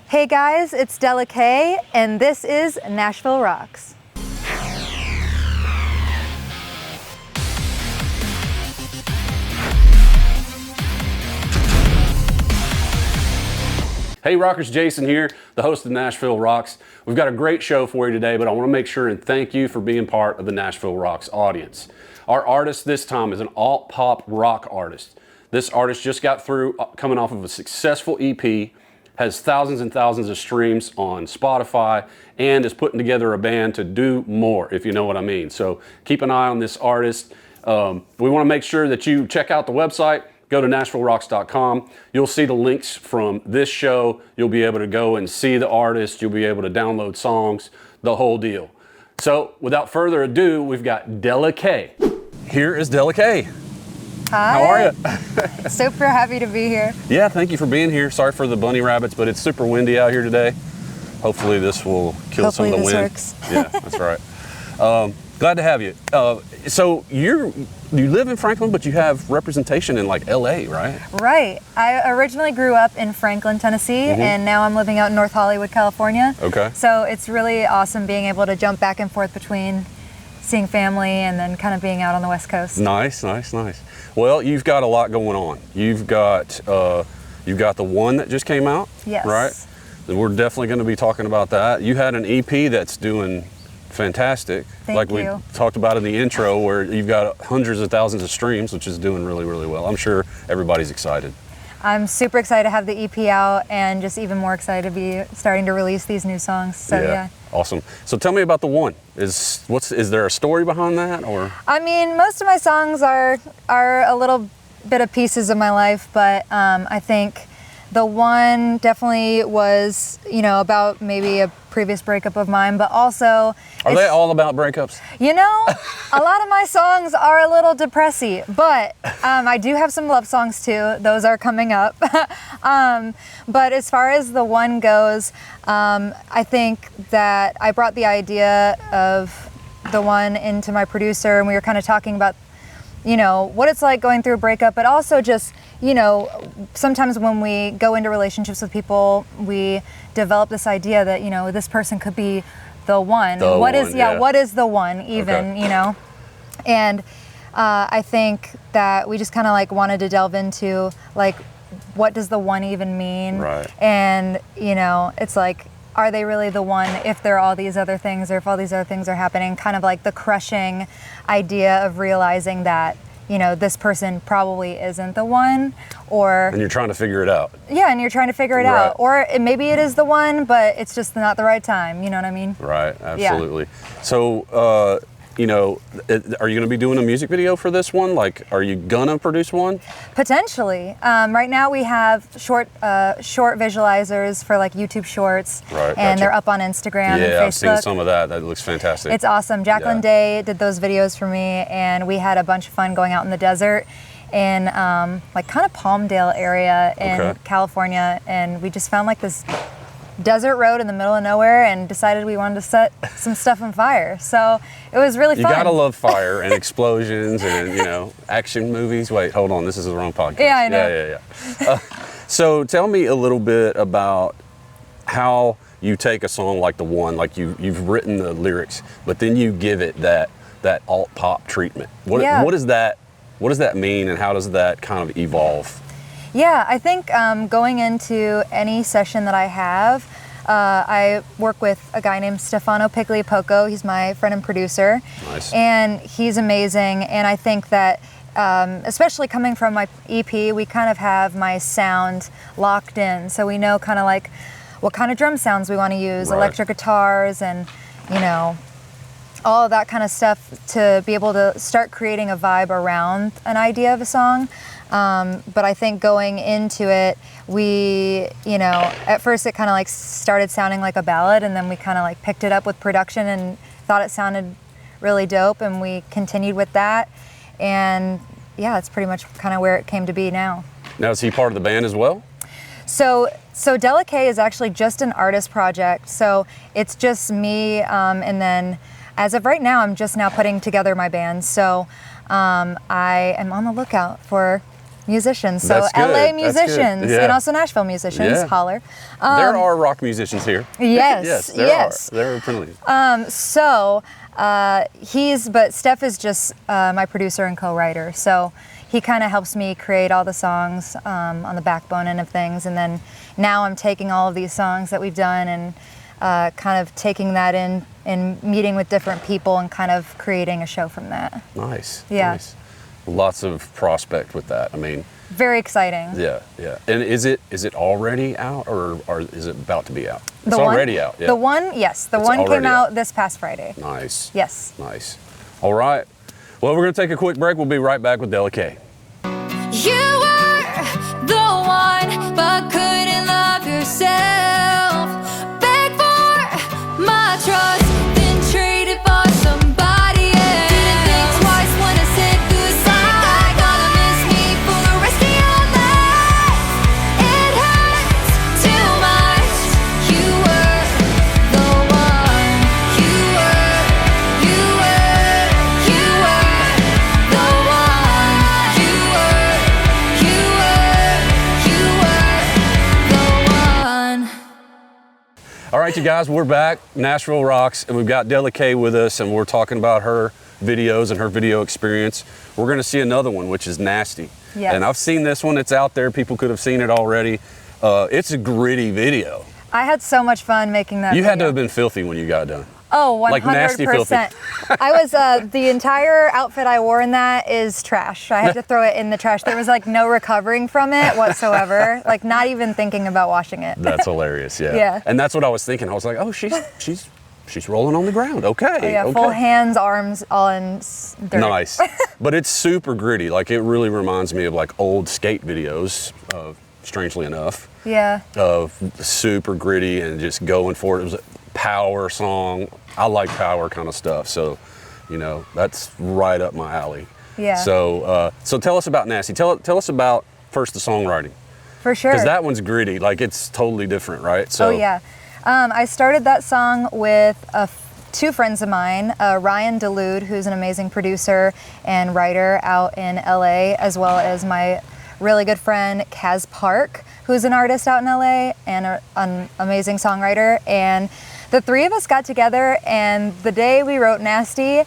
Hey guys, it's Dela Kay, and this is Nashville Rocks. Hey Rockers, Jason here, the host of Nashville Rocks. We've got a great show for you today, but I want to make sure and thank you for being part of the Nashville Rocks audience. Our artist this time is an alt-pop rock artist. This artist just got through coming off of a successful EP, has thousands and thousands of streams on Spotify, and is putting together a band to do more, if you know what I mean. So keep an eye on this artist. We want to make sure that you check out the website. Go to NashvilleRocks.com. You'll see the links from this show. You'll be able to go and see the artist. You'll be able to download songs, the whole deal. So without further ado, we've got Dela Kay. Here is Dela Kay. Hi. How are you? Super happy to be here. Yeah, thank you for being here. Sorry for the bunny rabbits, but it's super windy out here today. Hopefully this will kill some of the wind. Works. Yeah, that's right. Glad to have you. So you live in Franklin, but you have representation in like LA, right? Right. I originally grew up in Franklin, Tennessee, and now I'm living out in North Hollywood, California. Okay. So it's really awesome being able to jump back and forth between seeing family and then kind of being out on the West Coast. Nice, nice, nice. Well, you've got a lot going on. You've got the one that just came out, yes, right? And we're definitely going to be talking about that. You had an EP that's doing fantastic. Thank you. We talked about in the intro, where you've got hundreds of thousands of streams, which is doing really, really well. I'm sure everybody's excited. I'm super excited to have the EP out, and just even more excited to be starting to release these new songs. So yeah. Awesome. So tell me about the one. Is there a story behind that, or? I mean, most of my songs are a little bit of pieces of my life, but I think the one definitely was, about maybe a previous breakup of mine, but also... Are they all about breakups? A lot of my songs are a little depressy, but I do have some love songs too. Those are coming up. But as far as the one goes, I think that I brought the idea of the one into my producer, and we were kind of talking about, what it's like going through a breakup, but also just, sometimes when we go into relationships with people, we develop this idea that, this person could be the one. What is the one even, okay. And I think that we just kind of like wanted to delve into like, what does the one even mean? Right. And, it's like, are they really the one if there are all these other things, or if all these other things are happening? Kind of like the crushing idea of realizing that, this person probably isn't the one, and you're trying to figure it out. Yeah, and you're trying to figure it out. Or maybe it is the one, but it's just not the right time, you know what I mean? Right, absolutely. Yeah. So, are you going to be doing a music video for this one? Like, are you gonna produce one? Potentially. Right now we have short visualizers for like YouTube Shorts, right, and they're up on Instagram and Facebook. Yeah, I've seen some of that. That looks fantastic. It's awesome. Jacqueline Day did those videos for me, and we had a bunch of fun going out in the desert in like kind of Palmdale area in California, and we just found like this desert road in the middle of nowhere and decided we wanted to set some stuff on fire. So it was really fun. You gotta love fire and explosions and, action movies. Wait, hold on. This is the wrong podcast. Yeah, I know. Yeah. So tell me a little bit about how you take a song like the one, like you've written the lyrics, but then you give it that alt pop treatment. What does that mean, and how does that kind of evolve? Yeah, I think going into any session that I have, I work with a guy named Stefano Pigliapoco. He's my friend and producer. Nice. And he's amazing. And I think that, especially coming from my EP, we kind of have my sound locked in. So we know kind of like what kind of drum sounds we want to use, electric guitars, and, all of that kind of stuff to be able to start creating a vibe around an idea of a song. But I think going into it, we, at first it kind of like started sounding like a ballad, and then we kind of like picked it up with production and thought it sounded really dope, and we continued with that. And yeah, that's pretty much kind of where it came to be now. Now, is he part of the band as well? So Dela Kay is actually just an artist project. So it's just me, and then as of right now, I'm just now putting together my band. So I am on the lookout for musicians. So That's good. LA That's good. musicians Yeah. and also Nashville musicians, Yeah. holler. There are rock musicians here. Yes, yes, there yes. are. There are plenty. But Steph is just my producer and co-writer. So he kind of helps me create all the songs on the backbone end of things. And then now I'm taking all of these songs that we've done and kind of taking that in and meeting with different people and kind of creating a show from that. Nice. Yeah. Nice. Lots of prospect with that. I mean, Very exciting. yeah, yeah. And is it already out or is it about to be out? It's The one- already out. Yeah. The one, yes. The It's one came already out. out this past Friday. Nice. Yes. Nice. All right. Well, we're going to take a quick break. We'll be right back with Dela Kay. You were the one, but couldn't love yourself. Beg for my trust, then trade it for somebody else. Didn't think twice when I said goodbye. Gonna miss me for the rest of your life. It hurts too much. You were the one. You were the one. You were the one. All right, you guys, we're back. Nashville Rocks, and we've got Dela Kay with us, and we're talking about her videos and her video experience. We're going to see another one, which is Nasty. Yes. And I've seen this one. It's out there. People could have seen it already. It's a gritty video. I had so much fun making that You video. had to have been filthy when you got done. Oh, 100%. Like nasty filthy. I was, the entire outfit I wore in that is trash. I had to throw it in the trash. There was like no recovering from it whatsoever. Like not even thinking about washing it. That's hilarious. Yeah. Yeah. And that's what I was thinking. I was like, oh, she's rolling on the ground. Okay. Oh, yeah, okay. full hands, arms, all in dirt. Nice. But it's super gritty. Like it really reminds me of like old skate videos, strangely enough, Yeah. of super gritty and just going for it. It was a power song. I like power kind of stuff. So, you know, that's right up my alley. Yeah. So tell us about Nasty. Tell us about first the songwriting. For sure. Because that one's gritty. Like it's totally different, right? So Oh, yeah. I started that song with two friends of mine, Ryan Delude, who's an amazing producer and writer out in LA, as well as my really good friend, Kaz Park, who's an artist out in LA and an amazing songwriter. And the three of us got together, and the day we wrote Nasty,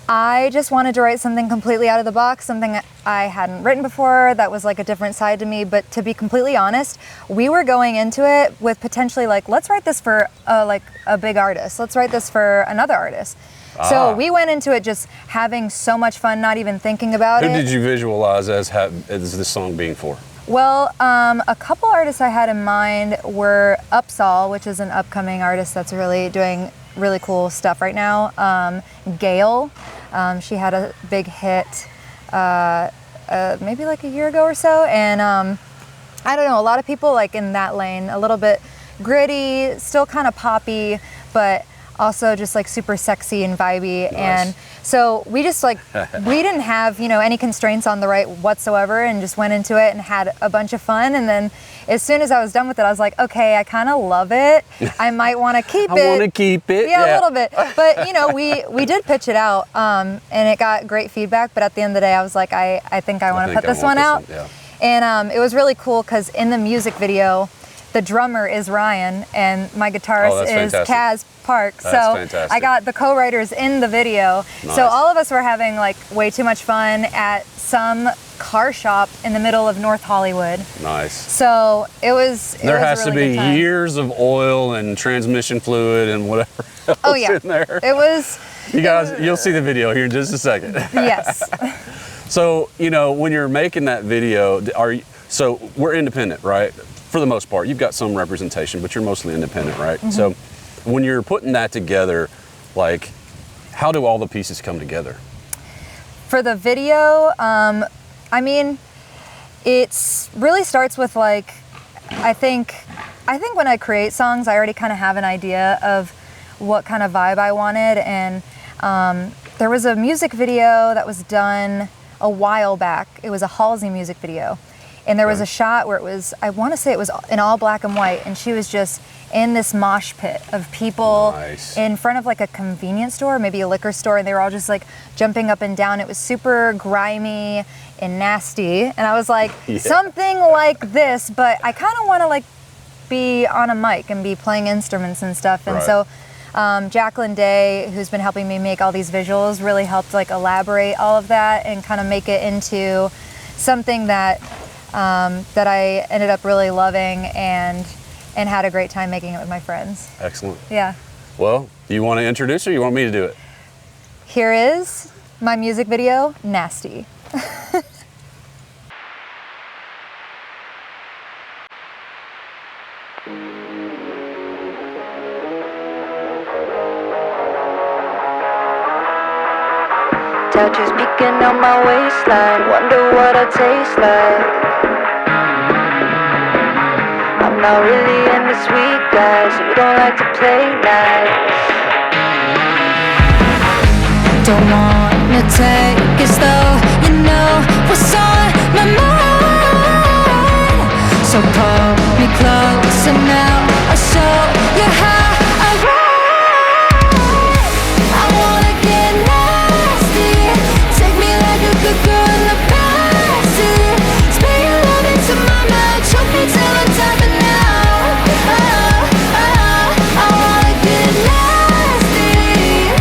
I just wanted to write something completely out of the box, something I hadn't written before that was like a different side to me. But to be completely honest, we were going into it with potentially like, let's write this for like a big artist. Let's write this for another artist. So we went into it just having so much fun, not even thinking about who it. did you visualize as this song being for? Well, a couple artists I had in mind were Upsall, which is an upcoming artist that's really doing really cool stuff right now. Gail, she had a big hit maybe like a year ago or so. And I don't know, a lot of people like in that lane, a little bit gritty, still kind of poppy, but also just like super sexy and vibey. Nice. And so we just like, we didn't have, you know, any constraints on the right whatsoever and just went into it and had a bunch of fun. And then as soon as I was done with it, I was like, okay, I kind of love it. I might want to keep it. I want to keep it. Yeah, a little bit. But, you know, we did pitch it out and it got great feedback. But at the end of the day, I was like, I think I want to put this one out. Yeah. And it was really cool because in the music video, the drummer is Ryan and my guitarist is fantastic. Kaz Park. That's so fantastic. I got the co-writers in the video. Nice. So all of us were having like way too much fun at some car shop in the middle of North Hollywood. Nice. So it was There has a really to be good time. years of oil and transmission fluid and whatever else Oh yeah, in there. it was. You guys, you'll see the video here in just a second. Yes. So, you know, when you're making that video, so we're independent, right? For the most part, you've got some representation, but you're mostly independent, right? Mm-hmm. So when you're putting that together, like, how do all the pieces come together? For the video, I mean, it really starts with like, I think when I create songs, I already kind of have an idea of what kind of vibe I wanted. And there was a music video that was done a while back. It was a Halsey music video. And there was a shot where it was, I want to say it was in all black and white, and she was just in this mosh pit of people in front of like a convenience store, maybe a liquor store, and they were all just like jumping up and down. It was super grimy and nasty, and I was like, something like this, but I kind of want to like be on a mic and be playing instruments and stuff. And so Jacqueline Day, who's been helping me make all these visuals, really helped like elaborate all of that and kind of make it into something that that I ended up really loving and had a great time making it with my friends. Excellent. Yeah. Well, do you want to introduce or you want me to do it? Here is my music video, Nasty. Touches peeking on my waistline, wonder what I taste like. I'm not really into sweet guys, you don't like to play nice. Don't wanna take it slow, you know what's on my mind. So pull me close and now I'll show you how I ride. I wanna get nasty, take me like a good girl in the backseat. Spit your love into my mouth, choke me till I'm tapping out. I wanna get nasty.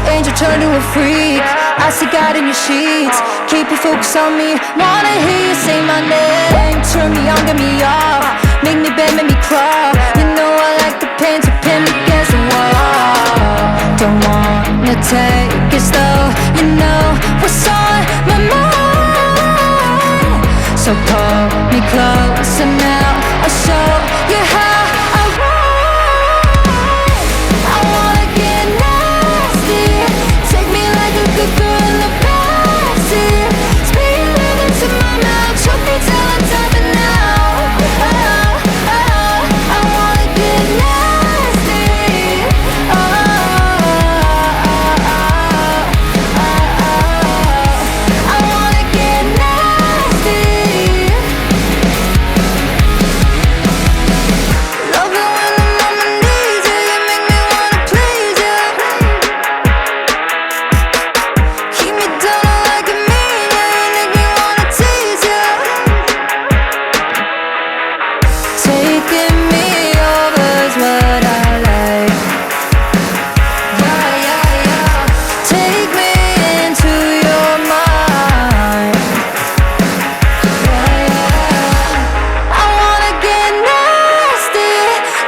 Angel turned to a freak, I see God in your sheets. Keep your focus on me, wanna hear you say my name. Turn me on, get me off, make me bend, make me crawl. You know I like the pain, so pin me against the wall. Don't wanna take it slow, you know what's on my mind. So pull me close and now I'll show you how I ride. I wanna get nasty, take me like a good girl in the backseat. Spit your love into my mouth, choke me till I'm tapping out. I wanna get nasty. I wanna get nasty. Love it when I'm on my knees, yeah, you make me wanna please you. Keep me down like a mean, yeah, you make me wanna tease you. Taking me over is what I like. Yeah, yeah, yeah. Take me into your mind. Yeah, yeah. I wanna get nasty,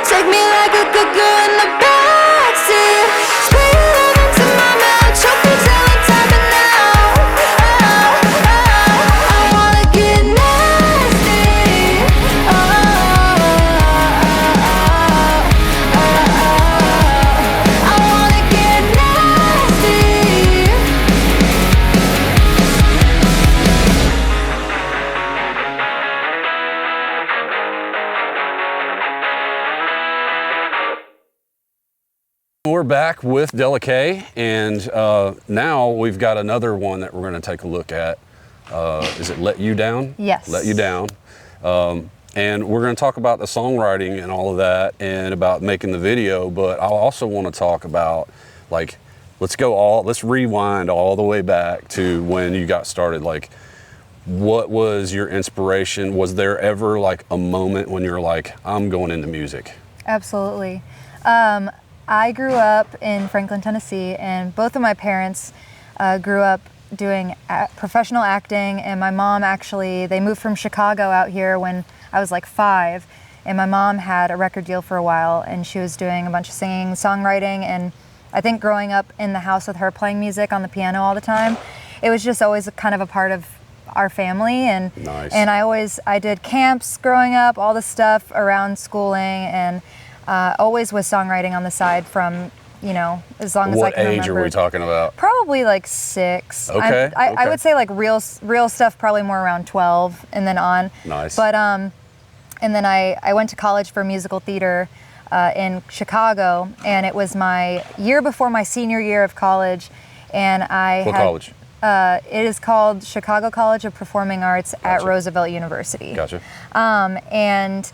take me like a good girl in the backseat. Spit your love into my mouth, choke me till I'm tapping out. I wanna get nasty. I wanna get nasty. We're back with Dela Kay, and now we've got another one that we're going to take a look at. Is it Let You Down? Yes. Let You Down. And we're going to talk about the songwriting and all of that and about making the video, but I also want to talk about, like, let's rewind all the way back to when you got started. Like, what was your inspiration? Was there ever like a moment when you're like, I'm going into music? Absolutely. I grew up in Franklin, Tennessee, and both of my parents grew up doing professional acting, and my mom actually, they moved from Chicago out here when I was like 5, and my mom had a record deal for a while, and she was doing a bunch of singing, songwriting, and I think growing up in the house with her playing music on the piano all the time, it was just always kind of a part of our family. And Nice. and I did camps growing up, all the stuff around schooling, and always was songwriting on the side from, you know, as long as I What can age remember. are we talking about? Probably like 6. Okay, I okay. would say like real stuff probably more around 12 and then on. Nice. But and then I went to college for musical theater in Chicago, and it was my year before my senior year of college, and What college? It is called Chicago College of Performing Arts at Gotcha. Roosevelt University. Gotcha. And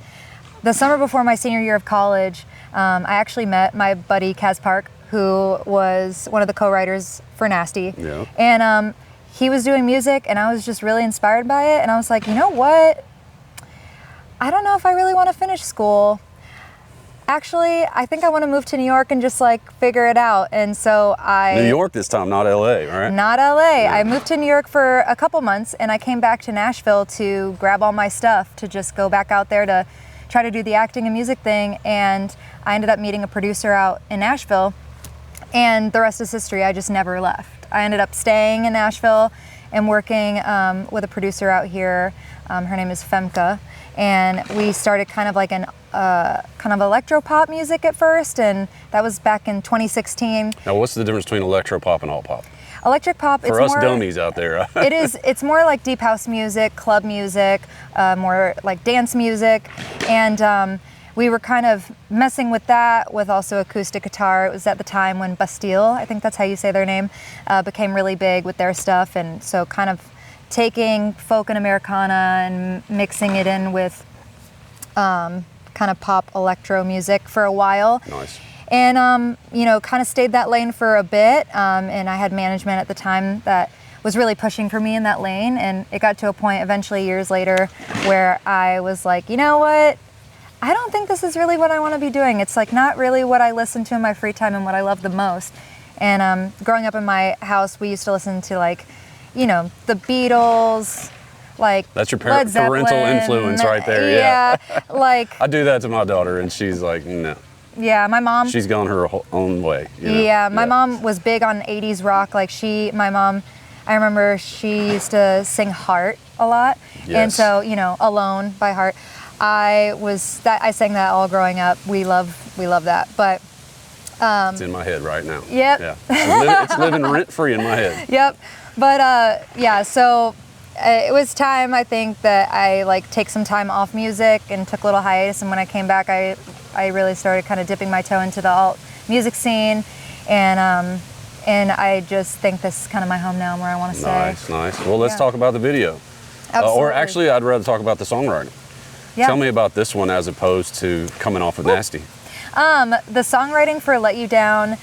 the summer before my senior year of college, I actually met my buddy Kaz Park, who was one of the co-writers for Nasty. Yeah. And he was doing music, and I was just really inspired by it. And I was like, you know what? I don't know if I really want to finish school. Actually, I think I want to move to New York and just like figure it out. And so New York this time, not LA, right? Not LA. I moved to New York for a couple months, and I came back to Nashville to grab all my stuff to just go back out there to try to do the acting and music thing. And I ended up meeting a producer out in Nashville, and the rest is history. I just never left. I ended up staying in Nashville and working with a producer out here. Her name is Femke, and we started kind of like an kind of electro-pop music at first, and that was back in 2016. Now, what's the difference between electro-pop and alt-pop? Electric pop, For us dummies out there. It's more like deep house music, club music, more like dance music, and we were kind of messing with that with also acoustic guitar. It was at the time when Bastille, I think that's how you say their name, became really big with their stuff, and so kind of taking folk and Americana and mixing it in with kind of pop electro music for a while. Nice. And, you know, kind of stayed that lane for a bit. And I had management at the time that was really pushing for me in that lane. And it got to a point eventually years later where I was like, you know what? I don't think this is really what I want to be doing. It's like not really what I listen to in my free time and what I love the most. And growing up in my house, we used to listen to like, you know, the Beatles, like that's your Led Zeppelin, parental influence right there. Yeah. Like I do that to my daughter, and she's like, no. Yeah, my mom. She's gone her own way. You know? Yeah, my mom was big on 80s rock. Like my mom, I remember she used to sing Heart a lot. Yes. And so, you know, Alone by Heart. I sang that all growing up. We love that. But it's in my head right now. Yep. Yeah. It's living rent free in my head. Yep. But yeah, so it was time, I think, that I like take some time off music and took a little hiatus. And when I came back, I really started kind of dipping my toe into the alt music scene, and I just think this is kind of my home now, and where I want to stay. Nice. Well, let's talk about the video. Absolutely. Or actually, I'd rather talk about the songwriting. Yeah. Tell me about this one as opposed to coming off of Nasty. The songwriting for Let You Down,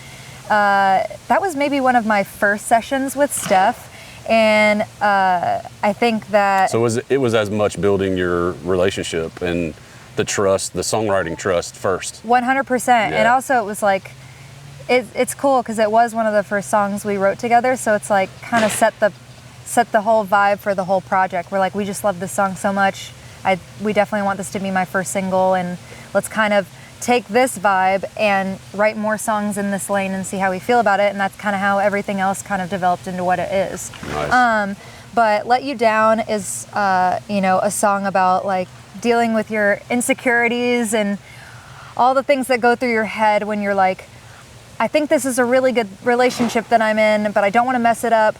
that was maybe one of my first sessions with Steph. And I think that... So it was as much building your relationship and the trust, the songwriting trust first. 100%. Yeah. And also it was like, it's cool because it was one of the first songs we wrote together. So it's like kind of set the whole vibe for the whole project. We're like, we just love this song so much. We definitely want this to be my first single, and let's kind of take this vibe and write more songs in this lane and see how we feel about it. And that's kind of how everything else kind of developed into what it is. Nice. But Let You Down is, you know, a song about like dealing with your insecurities and all the things that go through your head when you're like, I think this is a really good relationship that I'm in, but I don't want to mess it up,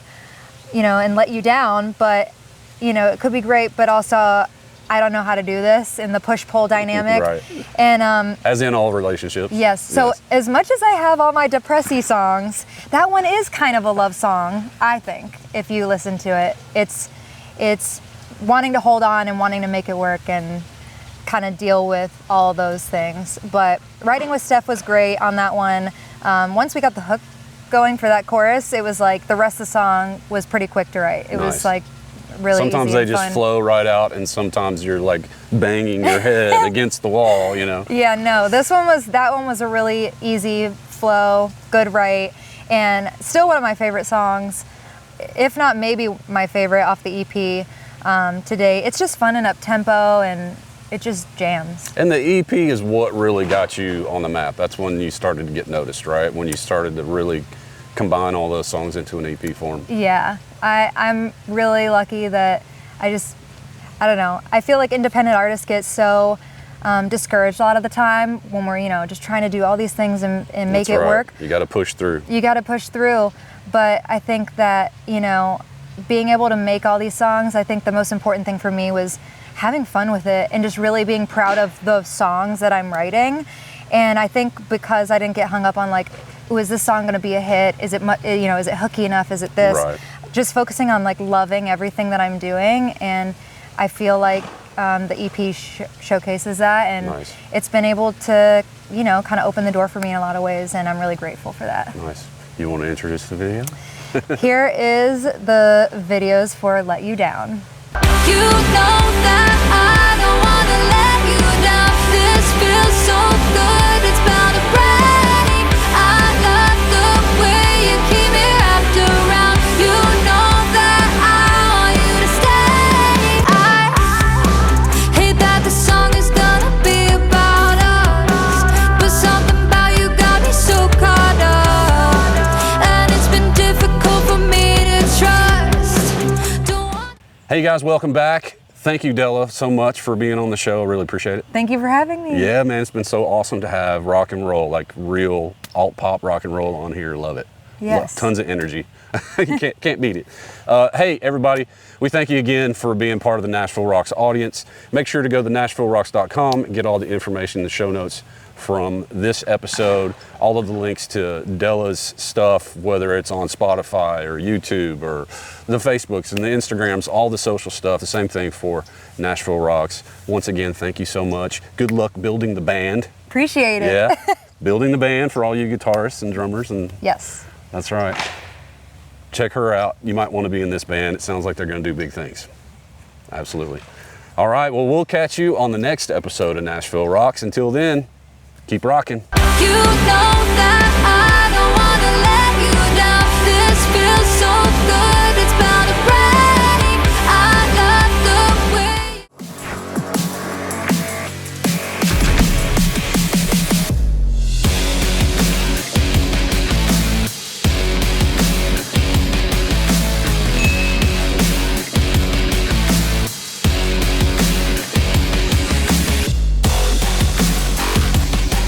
you know, and let you down. But, you know, it could be great, but also I don't know how to do this in the push-pull dynamic. Right. And as in all relationships. yes. So as much as I have all my depressy songs, that one is kind of a love song, I think, if you listen to it. It's wanting to hold on and wanting to make it work and kind of deal with all those things. But writing with Steph was great on that one. Once we got the hook going for that chorus, it was like the rest of the song was pretty quick to write. It was like really sometimes easy they and just fun. flow right out, and sometimes you're like banging your head against the wall, you know. Yeah, no, that one was a really easy flow, good write, and still one of my favorite songs, if not maybe my favorite off the EP today. It's just fun and up tempo, and it just jams. And the EP is what really got you on the map. That's when you started to get noticed, right? When you started to really combine all those songs into an EP form. Yeah, I'm really lucky that I don't know. I feel like independent artists get so discouraged a lot of the time when we're, you know, just trying to do all these things and make it work. You got to push through. You got to push through. But I think that, you know, being able to make all these songs, I think the most important thing for me was having fun with it and just really being proud of the songs that I'm writing. And I think because I didn't get hung up on like is this song going to be a hit? Is it, is it hooky enough? Is it this? Right. Just focusing on like loving everything that I'm doing, and I feel like the EP showcases that, and Nice. it's been able to, kind of open the door for me in a lot of ways, and I'm really grateful for that. Nice. You want to introduce the video? Here is the videos for Let You Down. You know that I don't wanna let you down. This feels so good, it's bound to break. I love the way you keep me wrapped around. You know that I want you to stay. I hate that the song is gonna be about us, but something about you got me so caught up, and it's been difficult for me to trust. Don't want Hey guys, welcome back. Thank you, Dela, so much for being on the show. I really appreciate it. Thank you for having me. Yeah, man, it's been so awesome to have rock and roll, like real alt pop rock and roll on here. Love it. Yes. Tons of energy. You can't beat it. Hey, everybody, we thank you again for being part of the Nashville Rocks audience. Make sure to go to NashvilleRocks.com and get all the information in the show notes from this episode, all of the links to Dela's stuff, whether it's on Spotify or YouTube or the Facebooks and the Instagrams, all the social stuff, the same thing for Nashville Rocks. Once again, thank you so much. Good luck building the band. Appreciate it. Yeah, building the band for all you guitarists and drummers, and Yes. that's right. Check her out. You might want to be in this band. It sounds like they're going to do big things. Absolutely. All right, well, we'll catch you on the next episode of Nashville Rocks. Until then, keep rocking.